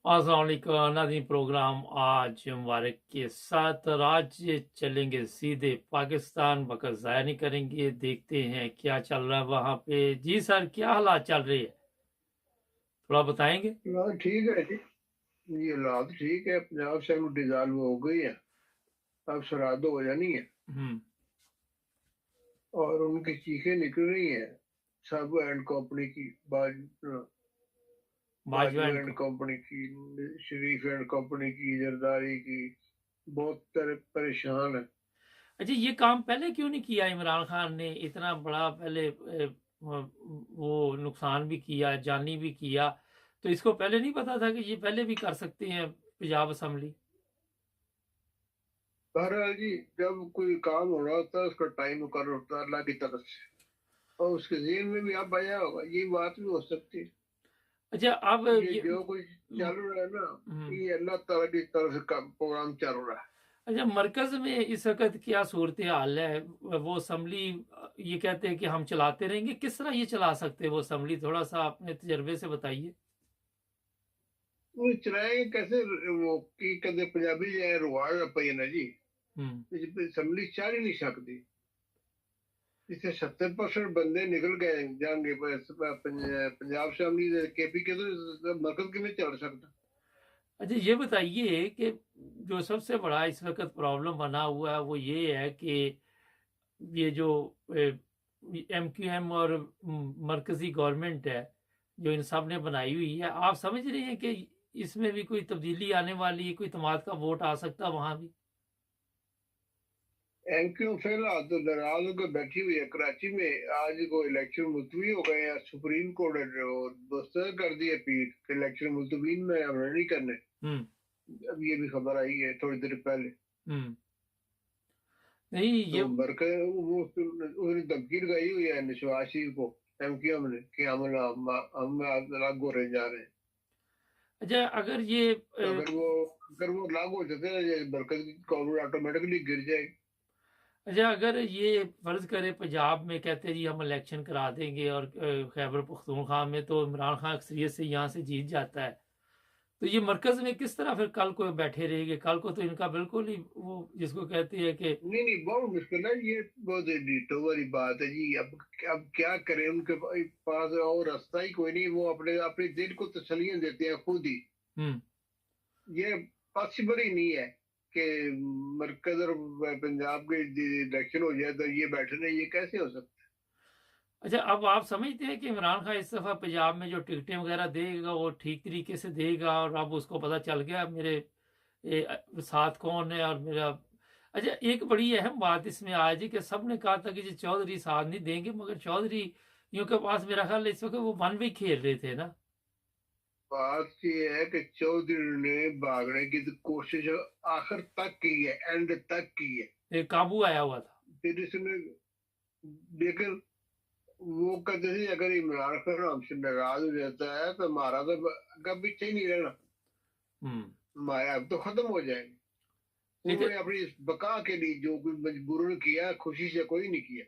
अस्सलाम वालेकुम नाज़रीन। प्रोग्राम आज मुबारक के साथ और आज चलेंगे सीधे पाकिस्तान, वक्त ज़ाया नहीं करेंगे, देखते हैं क्या चल रहा है वहाँ पे। जी सर, क्या हालात चल रही है, थोड़ा बताएंगे? हालात ठीक है जी। ये हालात ठीक है। पंजाब असेंबली डिसॉल्व हो गई है, अब सराहद हो जानी है हम्म। और उनकी चीखें निकल रही हैं। साबू एंड कंपनी की, बाजवा बाजू एंड एंड को। कंपनी की, शरीफ एंड कंपनी की, जरदारी की, बहुत तरह परेशान है। अच्छा, ये काम पहले क्यों नहीं किया इमरान खान ने? इतना बड़ा पहले वो नुकसान भी किया, जानी भी किया, तो इसको पहले नहीं पता था कि ये पहले भी कर सकते हैं पंजाब असम्बली? बहरहाल जी, जब कोई काम हो रहा होता है उसका टाइम मुकर्रर होता है अल्लाह की तरफ से, और उसके जेहन में भी अब आया होगा, ये बात भी हो सकती है। अच्छा, अब ये ये जो कुछ चल रहा है ना, हम्म। ये अल्लाह ताला की तरफ से प्रोग्राम चल रहा है। अच्छा, मरकज में इस वक्त क्या सूरत हाल है? वो असम्बली ये कहते हैं कि हम चलाते रहेंगे, किस तरह ये चला सकते हैं वो असम्बली? थोड़ा सा अपने तजर्बे से बताइए। वो चलाएंगे कैसे? वो की कदे पंजाबी जो है रुआड़ पई है ना जी, हम्म। असम्बली चल ही नहीं सकती। इससे 70% बंदे निकल गए जाएंगे पंजाब असेंबली केपी के, तो मरकज के में चल सकता। अच्छा, ये बताइए कि जो सबसे बड़ा इस वक्त प्रॉब्लम बना हुआ है वो ये है कि ये जो MQM और मरकजी गवर्नमेंट है, जो इन सब ने बनाई हुई है, आप समझ रहे हैं कि इसमें भी कोई तब्दीली आने वाली है, कोई इत्तेमाद का वोट आ सकता है वहां भी? एमक्यू फिलहाल तो नाराज होकर बैठी हुई है कराची में। आज को इलेक्शन मुलतवी हो गए हैं, सुप्रीम कोर्ट ने मुस्तरद कर दिया पीठ कि इलेक्शन मुलतवी में हमने नहीं करने। हम्म। अब ये भी खबर आई है थोड़ी देर पहले। हम्म। नहीं, ये तो बरकर वो उसने धमकी लगाई हुई है नशवाज शरीफ को, एमक्यूएम ने, कि हम लागू होने जा रहे हैं। अच्छा, अगर ये तो अगर वो लागू हो जाते हैं, बरकर की गवर्नमेंट ऑटोमेटिकली गिर जाएगी। अच्छा, अगर ये फर्ज करे पंजाब में कहते हैं जी हम इलेक्शन करा देंगे और खैबर पख्तूनख्वा में तो इमरान खान अक्सरियत से यहाँ से जीत जाता है, तो ये मरकज में किस तरह फिर कल को बैठे रहेंगे? कल को तो इनका बिल्कुल ही वो जिसको कहते हैं कि नहीं नहीं, बहुत मुश्किल है ये, बहुत डिटो वाली बात है जी। अब क्या करें, उनके पास और रास्ता ही कोई नहीं। वो अपने अपने दिल को तसल्लियां देते हैं खुद ही। हम्म। ये पॉसिबल ही नहीं है कि मरकज और पंजाब के इलेक्शन हो जाए तो ये बैठे नहीं, ये कैसे हो सकता अच्छा, अब आप समझते हैं कि इमरान खान इस दफा पंजाब में जो टिकटें वगैरह देगा वो ठीक तरीके से देगा, और अब उसको पता चल गया मेरे साथ कौन है और मेरा। अच्छा, एक बड़ी अहम बात इसमें आज है कि सबने कहा था कि जी चौधरी साथ नहीं देंगे, मगर चौधरी यूं के पास मेरा ख्याल है इस वक्त वो वन वे खेल रहे थे ना। है? बात ये है कि चौधरी ने भागने की तो कोशिश आखिर तक की है, एंड तक की है। ये काबू आया हुआ था। फिर इसने, लेकिन वो कहते थे अगर इमरान खान हमसे नाराज हो जाता है तो हमारा तो कभी पीछे ही नहीं रहना, हम्म। हमारे अब तो खत्म हो जाएंगे। लेकिन उन्होंने अपनी इस बका के लिए जो कुछ मजबूरन किया, खुशी से कोई नहीं किया।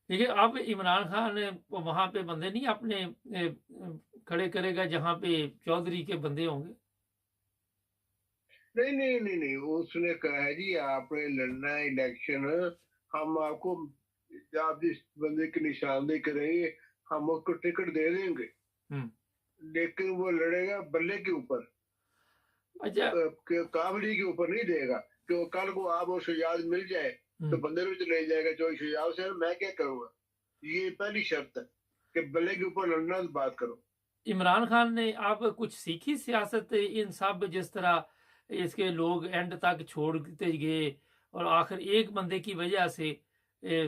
देखिए, अब इमरान खान वहां पे बंदे नहीं अपने खड़े करेगा जहां पे चौधरी के बंदे होंगे। नहीं नहीं नहीं नहीं, उसने कहा है जी आपने लड़ना है इलेक्शन, हम आपको, आप जिस बंदे की निशानदेही करेंगे हम उसको टिकट दे देंगे, हम्म। लेकिन वो लड़ेगा बल्ले के ऊपर, अच्छा। काबली के ऊपर नहीं देगा। कि कल को आप वो शुजात मिल जाए तो हम्म। बंदे भी तो ले जाएगा जो शुजात से, मैं क्या करूंगा। ये पहली शर्त है कि बल्ले के ऊपर लड़ना तो बात करो। इमरान खान ने आप कुछ सीखी सियासत इन सब जिस तरह इसके लोग एंड तक छोड़ते गए और आखिर एक बंदे की वजह से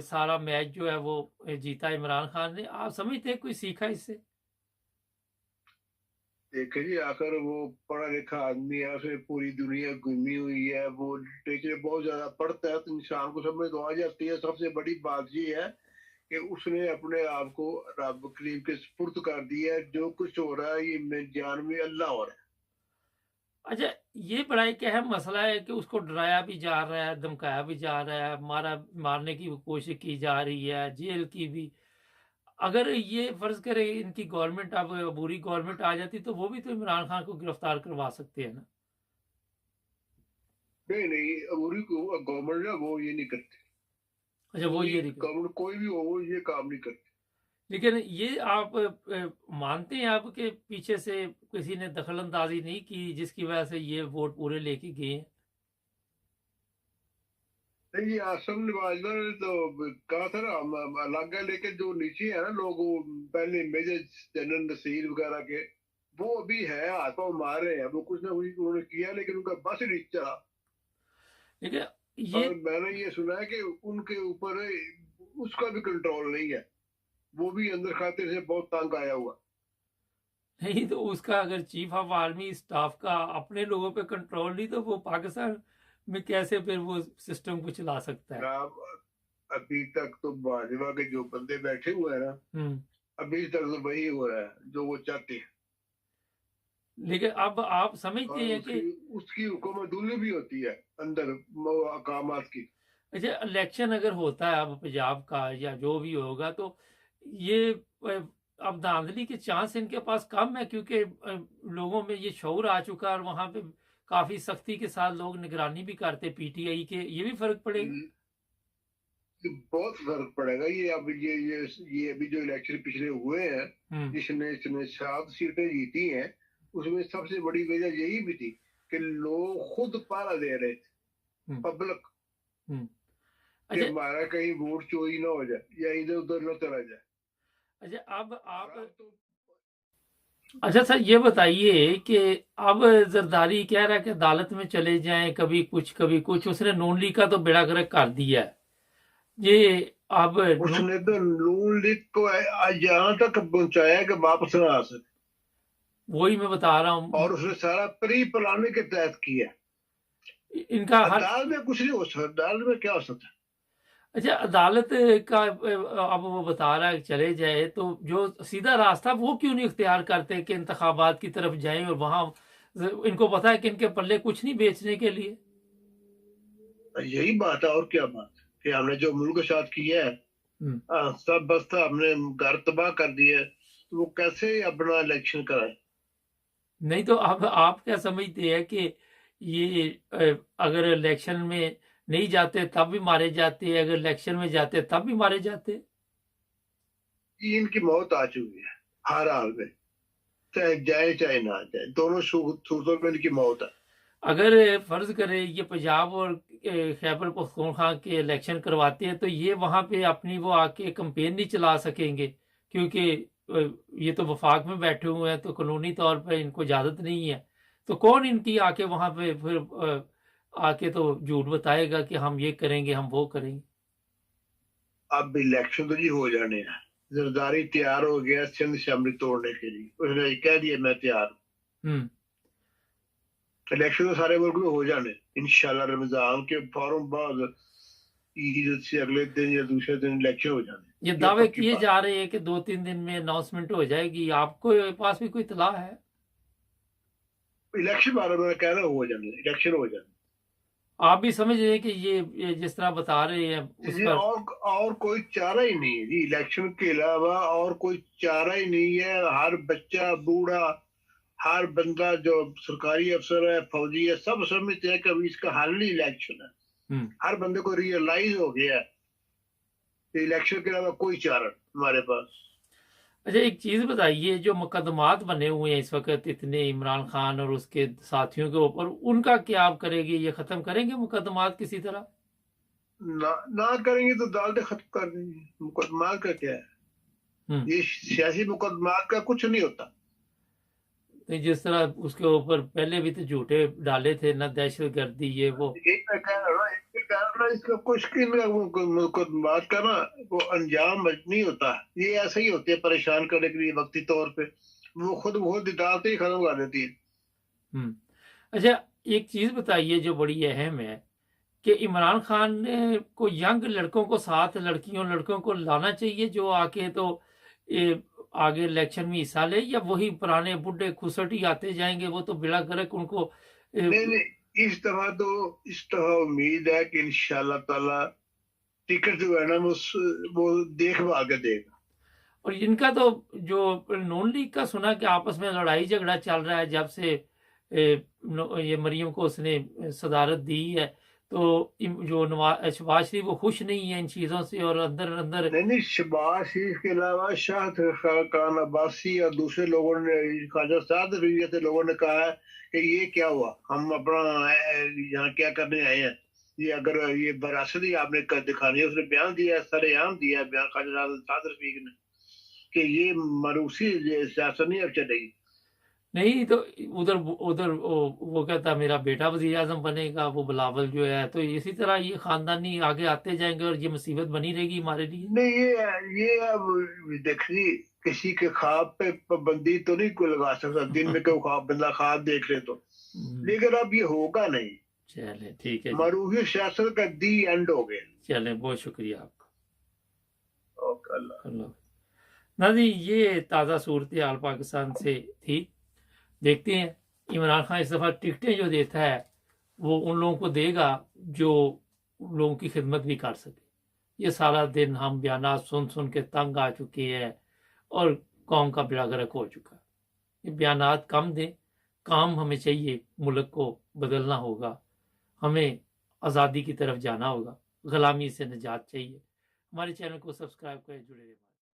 सारा मैच जो है वो जीता इमरान खान ने? आप समझते हैं कोई सीखा इससे? देखे जी, आखिर वो पढ़ा लिखा आदमी है, उसने पूरी दुनिया घूमी हुई है, वो लिटरेचर बहुत ज्यादा पढ़ता है, तो इंसान को समझ तो आ जाती है। सबसे बड़ी बात ये है कि उसने अपने आप को रब करीम के सुपुर्द कर दिया है। जो कुछ हो रहा है ये जान में अल्लाह हो रहा अच्छा, ये बड़ा एक अहम मसला है कि उसको डराया भी जा रहा है, धमकाया भी जा रहा है, मारने की भी कोशिश की जा रही है, जेल की भी। अगर ये फ़र्ज़ करें इनकी गवर्नमेंट अब बुरी गवर्नमेंट आ जाती तो वो भी तो इमरान खान को गिरफ्तार करवा सकते हैं ना? नहीं नहीं, अबूरी को गवर्नमेंट ना वो ये नहीं करती। अच्छा वो कोई ये नहीं कर गवर्नमेंट कोई भी हो वो ये काम नहीं करती। लेकिन ये आप मानते हैं आप कि पीछे से किसी ने दखल-अंदाज़ी नहीं की जिसकी वज़ह से ये वोट पूरे लेके गए हैं? नहीं, ये आसम नवाजवा ने तो कहा था ना, हम अलग है, लेकिन जो नीचे है ना लोग, वो पहले मेजर जनरल नसीर वगैरह के, वो अभी है, हाथ पांव मार रहे हैं, वो कुछ ना कुछ उन्होंने किया, लेकिन उनका बस ही नहीं चला। लेकिन ये और मैंने ये सुना है कि उनके ऊपर उसका भी कंट्रोल नहीं है, वो भी अंदर खाते से बहुत तंग आया हुआ। नहीं तो उसका अगर चीफ ऑफ आर्मी स्टाफ का अपने लोगों पे कंट्रोल नहीं तो वो पाकिस्तान में कैसे फिर वो सिस्टम को चला सकता है? अब अभी तक तो भाजपा के जो बंदे बैठे हुए हैं ना, हम्म अभी तक तो वही हो रहा है जो वो चाहते हैं। लेकिन अब आप समझते और हैं कि उसकी उसकी हुकूमतुल्ली भी होती है अंदर अकामात की। अच्छा इलेक्शन अगर होता है अब पंजाब का या जो भी होगा तो ये अब धांधली के चांस इनके पास कम है क्योंकि लोगों में ये शऊर आ चुका है और वहां पे काफी सख्ती के साथ लोग निगरानी भी करते पीटीआई के ये भी फर्क पड़ेगा। बहुत फर्क पड़ेगा। ये अब ये अभी जो इलेक्शन पिछले हुए हैं, हम्म जिसने इसने 7 सीटें जीती हैं, उसमें सबसे बड़ी वजह यही भी थी कि लोग खुद पहरा दे रहे थे, हम्म पब्लिक, हम्म कि अच्छा हमारा कहीं वोट चोरी ना हो जाए या इधर उधर न चला जाए। अच्छा अब और आप अब तो अच्छा सर ये बताइए कि अब जरदारी कह रहा है कि अदालत में चले जाएं कभी कुछ उसने नून लीग का तो बेड़ा गर्क कर दिया है ये अब नून उसने तो नून लीग को आज यहाँ तक पहुंचाया कि वापस ना आ सके, वही मैं बता रहा हूँ और उसने सारा प्री प्लानिंग के तहत किया। इनका हर अदालत में कुछ नहीं हो सकता, अदालत में क्या हो सकता है? अच्छा अदालत का अब वो बता रहा है कि चले जाए तो जो सीधा रास्ता वो क्यों नहीं इख्तियार करते कि इंतखाबात की तरफ जाएं और वहां इनको पता है कि इनके पल्ले कुछ नहीं बेचने के लिए। यही बात है, और क्या बात है कि हमने जो मुल्क के साथ किया है, हम्म, सब बस्ता हमने घर तबाह कर दिया है, तो वो कैसे अपना इलेक्शन कराए? नहीं तो अब आप क्या समझते हैं कि ये अगर इलेक्शन में नहीं जाते तब भी मारे जाते अगर इलेक्शन में जाते तब भी मारे जाते। इनकी मौत आ चुकी है हर हाल में, चाहे जाए चाहे ना जाए, दोनों सूरतों में इनकी मौत है। अगर फर्ज करें ये पंजाब और खैबर पख्तूनख्वा के इलेक्शन करवाते हैं तो ये वहां पे अपनी वो आके कंपेन नहीं चला सकेंगे क्योंकि ये तो वफाक में बैठे हुए हैं तो कानूनी तौर पर इनको इजाजत नहीं है तो कौन इनकी आके वहां पे फिर आके तो झूठ बताएगा कि हम ये करेंगे हम वो करेंगे। अब इलेक्शन तो जी हो जाने हैं। जरदारी तैयार हो गया सिंध असेंबली तोड़ने के लिए, उसने कह दिया मैं तैयार हूँ। हम्म इलेक्शन तो सारे मुल्क में हो जाने इंशाल्लाह, रमजान के फौरन बाद, ईद से अगले दिन या दूसरे दिन इलेक्शन हो जाने, ये ये दावे पक्की किए बात। जा रहे हैं कि 2-3 दिन में अनाउंसमेंट हो जाएगी आपको पास भी कोई इतला है। इलेक्शन बारे में कह रहा हूँ हो जाने, इलेक्शन हो जाने। आप भी समझ रहे हैं कि ये जिस तरह बता रहे हैं उस जी, पर और कोई चारा ही नहीं है जी, इलेक्शन के अलावा और कोई चारा ही नहीं है। हर बच्चा, बूढ़ा, हर बंदा जो सरकारी अफसर है, फौजी है, सब समझते हैं कि अभी इसका हल ही इलेक्शन है। हम्म हर बंदे को रियलाइज हो गया है कि इलेक्शन के अलावा कोई चारा नहीं हमारे पास। अच्छा एक चीज बताइए जो मुकदमात बने हुए हैं इस वक्त इतने इमरान खान और उसके साथियों के ऊपर उनका क्या आप करेंगे ये खत्म करेंगे मुकदमात किसी तरह। ना ना करेंगे तो अदालतें खत्म कर देंगे, मुकदमा का क्या है? हम्म ये सियासी मुकदमा का कुछ नहीं होता। तो जिस तरह उसके ऊपर पहले भी तो झूठे डाले थे ना दहशत गर्दी ये वो। यही मैं कह रहा हूँ, इसके कारण ना इसका कुछ की मुकदमा का ना वो अंजाम नहीं होता। ये ऐसे ही होते हैं परेशान करने के लिए वक्ती तौर पे, वो खुद अदालतें ही खत्म कर देती है। हम्म अच्छा एक चीज बताइए जो बड़ी अहम है कि इमरान खान ने को यंग लड़कों को साथ लड़कियों लड़कों को लाना चाहिए जो आके तो ये आगे इलेक्शन में हिस्सा ले या वही पुराने बुढ़े खुसटी आते जाएंगे वो तो बिड़ा गर्क उनको नहीं नहीं, इस दफा उम्मीद है कि इंशाल्लाह ताला टिकट जो है ना वो देख भाल के देगा। اور इनका तो जो नून लीग का सुना कि आपस में लड़ाई झगड़ा चल रहा है जब से ये मरियम को उसने सदारत दी है, तो जो शहबाज शरीफ वो खुश नहीं है इन चीज़ों से, और अंदर अंदर नहीं, शहबाज शरीफ के अलावा शाह खान अब्बासी और दूसरे लोगों ने, ख्वाजा साद रफीक जैसे लोगों ने कहा है कि ये क्या हुआ, हम अपना यहाँ क्या करने आए हैं, ये अगर ये बरासती आपने दिखानी है। उसने बयान दिया, सरेआम दिया बयान ख्वाजा साद रफीक ने कि ये मरूसी सियासत नहीं अब चलेगी। नहीं तो उधर उधर वो कहता मेरा बेटा वजीर आजम बनेगा, वो बिलावल जो है, तो इसी तरह ये खानदानी आगे आते जाएंगे और ये मुसीबत बनी रहेगी हमारे लिए। नहीं, ये अब देखिए, किसी के ख्वाब पे पाबंदी तो नहीं कोई लगा सकता, दिन में कोई ख्वाब बंदा ख्वाब देख ले तो, लेकिन अब ये होगा नहीं। चले ठीक है, मरूही सियासत का दी एंड हो गया। चले, बहुत शुक्रिया आपका। ओके, अल्लाह। नाज़रीन, ये ताज़ा सूरत हाल पाकिस्तान से थी। देखते हैं इमरान खान इस दफ़ा टिकटें जो देता है वो उन लोगों को देगा जो लोगों की खिदमत भी कर सके। ये सारा दिन हम बयान सुन सुन के तंग आ चुके हैं और कौम का बेड़ा गर्क हो चुका है। ये बयान कम दें, काम हमें चाहिए, मुल्क को बदलना होगा, हमें आज़ादी की तरफ जाना होगा, ग़ुलामी से निजात चाहिए। हमारे चैनल को सब्सक्राइब करें, जुड़े रहें।